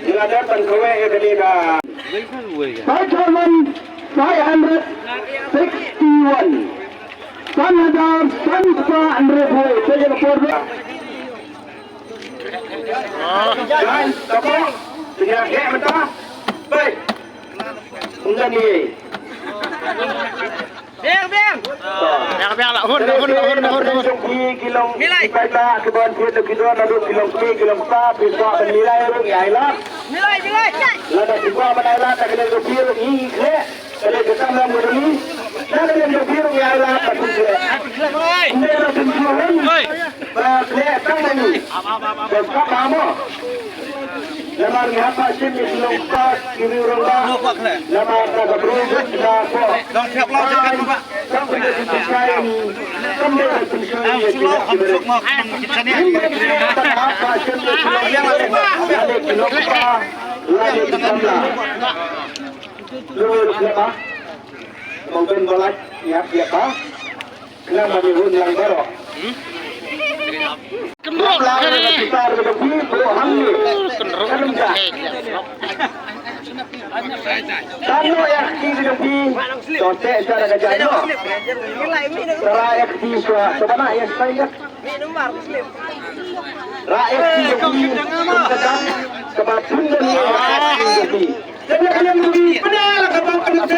Diladarkan kowe ketika Pajaman 561 Sanadar Sansa Andrewe Saya Kapolda Dan Kapol Tidak kek mentah Baik Unggan ni Biar lah, hun. Kilong ipata kebon fit kido nadu kilong kilong pa piswa penilai rung yaila Nilai. lada piswa penilai tak kena rupir i kle kale kesam lam mudani tak kena rupir yaila patun kle ini ada tunjuan ba kle tang ni besok kamu lamar ngapa sim kilong pa kiri rung ba lamar ka bro na ko Dong siap lo dekat Pak. sampai ke tunjuan sampai ke tunjuan Mungkin bolak ya pak, kenapa dihun yang baru? Kendruk Kita lebih hamil. Tano yang kiri lebih, contoh cara kerja itu. Rakyat di Suwa, coba yang saya. Rakyat di lebih, tentang kebatuan yang lebih. Jadi kalian lebih benar kebang kebang.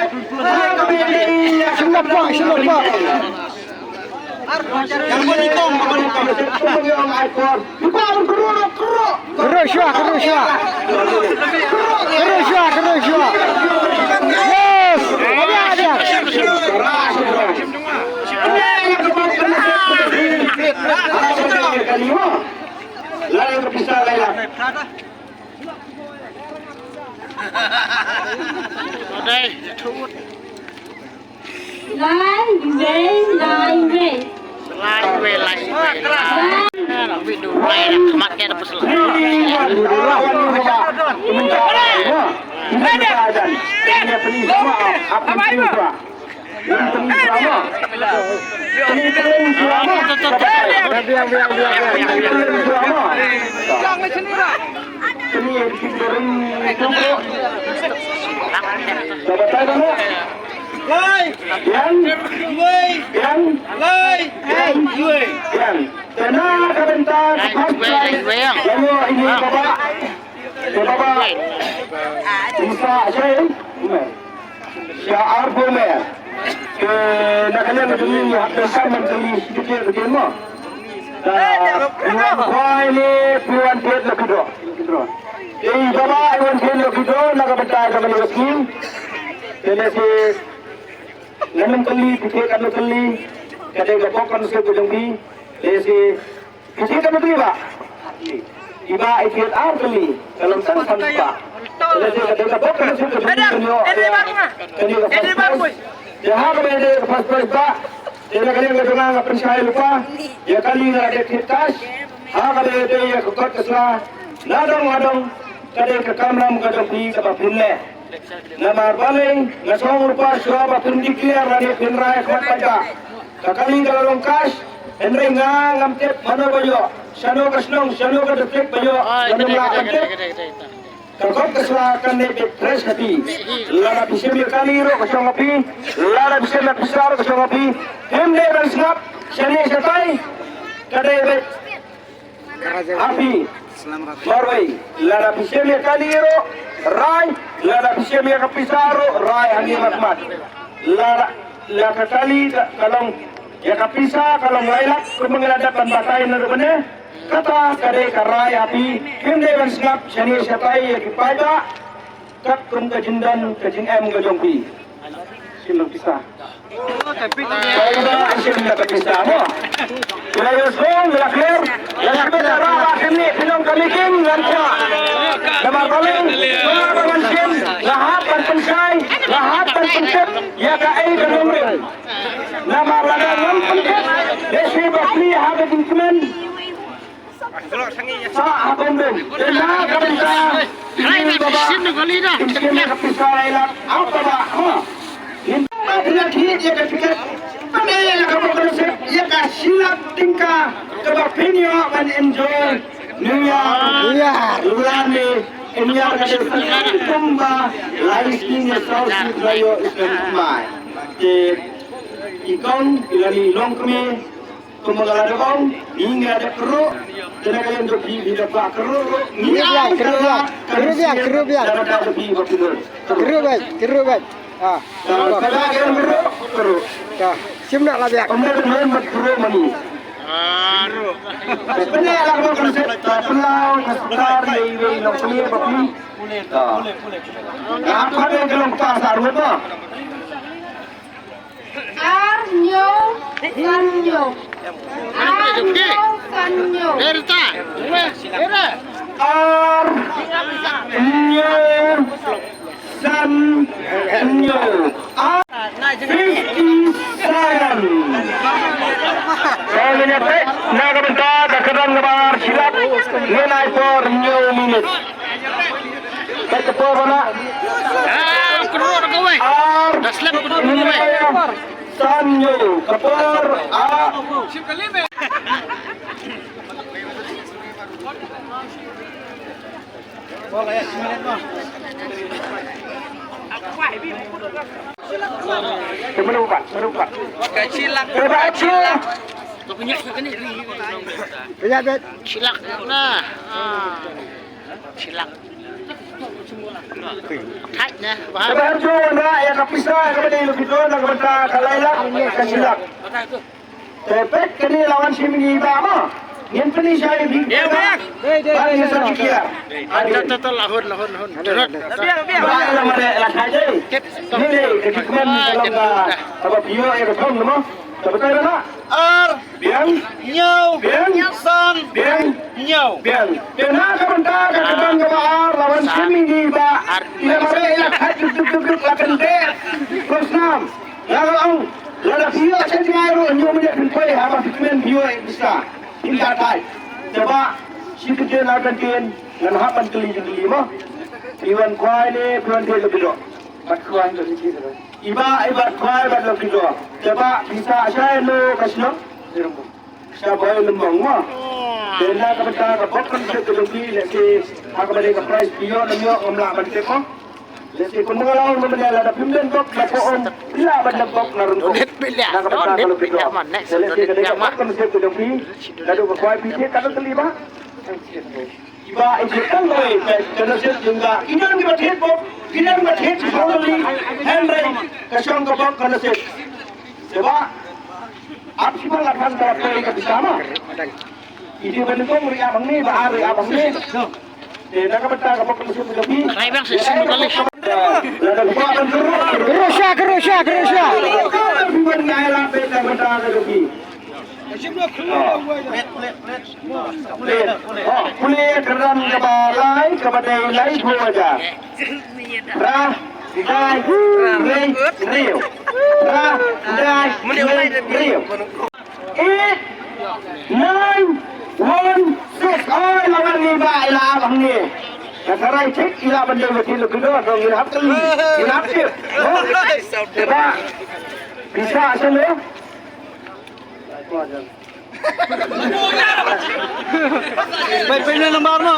Kenapa? Yang menikung. Kerusya. Yes, ada. Lain berpisah lain. Lain race. Tenang sebentar. Lalu ini bapak. Bisa saya. Syaar Bomer. Nak kalian berdiri habiskan menteri kecil mah. Wah ini Puan Piet lebih dua. Jadi bapak Puan Piet lebih dua nak bertahan sama lagi. Jadi si namun kali pikir kan kali kadang gapok kan saya bujang bi. Jadi pikir kan tu iba. Iba ikut ar kali kalau sang sampa. Jadi kadang gapok kan saya bujang bi. Ini bagus. Jahat kepada pas ba. Jadi kalian kadang ngapain saya lupa. Ya kali ada kertas. Kalau itu ya kekot keslah. Nadong kadang ke kamera kadang bi sebab pinle. Nama paling ngasong rupa suara pundi clear dari pinrai kuat pada. Kakali kalau longkas, Henry ngamtip mana bayo, sano kasnong, sano kadepek bayo, sano ngamtip. Kakop kesalahan ni fresh hati. Lara bisa kali ro kasong api, lara bisa besar kasong api. Hemde dan snap, seni setai, kadai api. Marway, lara bisa kali ro. Rai, lada bisa mereka pisaro, rai hanya makmat. Lada kali kalau ya kapisa kalau ngailak kemengeladapan batai narbane kata kade karai api hinde ban snap shani shatai ya kipada kat kum kajindan kajing gajongpi silang pisah. Saya silang pisah mo. Saya song lakler, lakler darah kini film kaliking lanca. Nama paling pengantin lahat pensai lahat pencet ya kai kenomren. Nama lagan pencet desi bakli haga dinkumen. Sa habenden. Dena kabisa. Ini baba. Ini kapisa ilat. Apa ba? Apna hit ya kafikat. Pandai la kamu konsep ya ka silap tingkah kebapinyo man enjoy. New Year. Lurani. Inyar kasi kumba. Laisking na sausi tayo iskamay. Ikong ilani long kami. Kumagala kong hingga ada kru. Kena kalian pergi di depan kru. Kerubian. Ah. Kalau kalian kru. Dah. Sim nak lah biak. Kemudian kru mani. Sebenarnya lah kalau konsep pelau, nasukar, lewai, long kami, bapi. Apa yang kalau pasar apa? Arnyo, Sanyo. Arnyo, Sanyo. Berta. Arnyo, Sanyo. 57. Saya menyebut naga bentar kekeran kebar silap nilai for new minute. Ketua mana? Kedua kowe. Dah slap kedua kowe. Sanyo kepor Menumpah. Cilak. Cilak. Kau punya ni. Biak biak. Cilak lah. Cilak. Thách nha. Sebab tu nak yang kapisah kepada ilu kita nak kepada kalailah kasilak. Tepet kini lawan Simini Bama. Yang kini saya di. Ya bang. Bang yang saya kira. Ada lahun. Biar. Bang yang mana lah saja. Ini kekikuman dalam apa bio yang ketong nama. Betul tak? Biang. San. Biang. Kena kebentar keketan kebar lawan Simini Bama. Tidak mana ilah duduk lakan dek. Kosnam. Lalu lada bio saya diaru nyonya pinpai haba kekikuman bio yang besar. Hingga tay. Coba si kecil akan kian dan hapan keli mah. Iwan kuai ni puan dia lebih dok. Bat kuai lebih kecil. Iba kuai bat lebih dok. Coba bisa saya lo kasih dok. Siapa yang lembang mah. Dena kebetulan kepokan sebelumnya lagi aku balik ke price bio namanya ngomlah balik mah. Lagi pun mengalau membeli ada pimpinan dok lakukan bila bandar dok naruntuk. Nak kalau kita selesai ketika makan sebelumnya lalu berkuai pikir kalau terlibat. Iba itu kan loh, karena saya juga kita ni berhenti bok, kita ni berhenti sekali, Henry kasih orang bok karena saya. Sebab apa sih malah kan dapat pergi ke sana. Ini bentuk meriah abang ni, bahari abang ni. Nak kebetul bok karena saya berhenti. Hai bang, sesi kali. Lalu bukan Kerusya. Bukan gaya lapis dan benda lagi. Kulit keran kebalai kepada lain saja. Rah, dai, riu. Rah, dai, riu. 8, 9, 1, 6. Oh, lawan ni baik lah bang ni. Sekarang cek ilah benda betul kedua dong ilah kali. Ilah sih. Coba bisa asal Baik lembar no.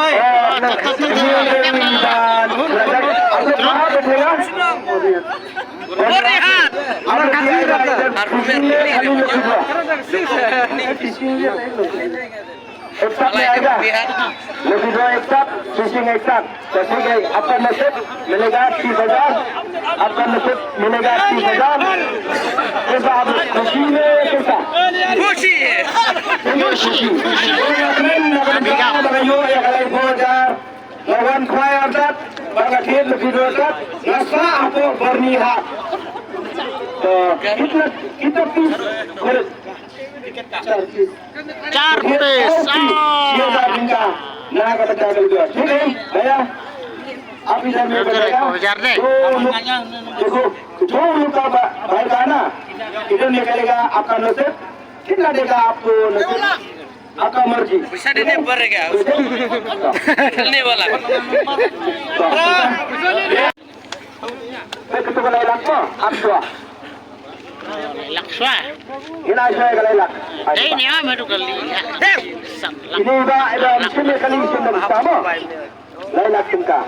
Lebih dua eksak, fishing eksak. Jadi akan nasib melegat 30,000, akan nasib melegat 30,000. Sebab fishingnya kita. Fushi. Bagayo yang kalian belajar lawan kuai adat, bagaimana lebih dua adat, nasa apa bernihat. Kita pis. Char pes. Siapa bingka? Nah kata kata itu. Sini, saya. Api saya berkata. देखो लोग का भाई गाना इधर निकलेगा आपका नसीब कितना देगा आपको नसीब आपका मर्जी पैसा देने पड़ेगा चलने वाला मैं कितने को लाइक को आप दो Lakswa. Ginasya kalilak. Day ni ama tu kali. Sang lak. Ini ba ida sini kali sini bersama. Lailak tingka.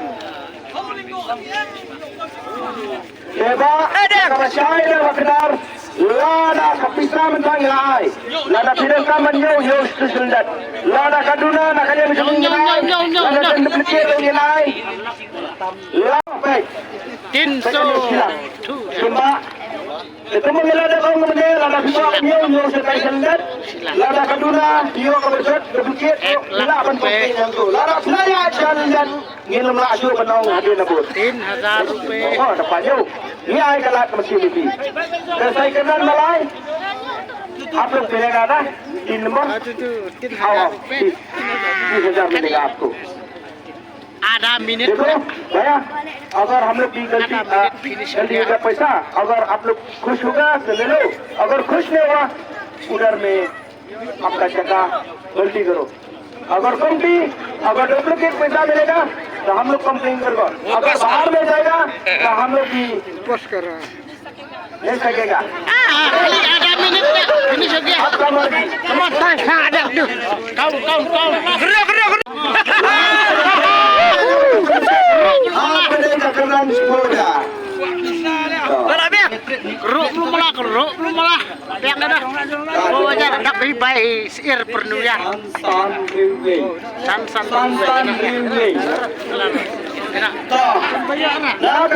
Seba kalau saya dah benar. Lada kapisa mentang ngai. Lada pinang kaman yo sesendat. Lada kaduna nak kaya macam ni ngai. Lada pendekir ni ngai. Lada Tinso. Sumba. Ketemu lada kau ngambil lada pinang yo sesendat. Lada kaduna yo kebersat pendekir. Lada pendekir yang tu. Lada selaya jalan nginum lasu penong hadir nabur. 3,000 rupiah. Oh, dapat yo. Ni ai kalat mesin ini. Dan saya kenal malai. आप लोग मिलेगा ना 3 नंबर आओ 30,000 मिलेगा आपको Ada minit. देखो भैया अगर हम लोग की गलती का पैसा अगर आप लोग खुश होगा तो ले लो अगर खुश नहीं हुआ उधर में आपका जगह गलती करो अगर कमती अगर डुप्लीकेट पैसा मिलेगा तो हम लोग कंप्लेन करेगा अगर बाहर में जाएगा तो हम लोग की Post कर रहा है ले सकेगा Kali ada minit. Finish lagi. आपका मर्जी Come on. Ada tu. Kau. Gerak. आप मिलेगा कल्याण स्पोर्टा Keruk belum malah. Biar dah. Oh aja nak bye seir pernuyan. San Riway San San Riway Gerak. Nah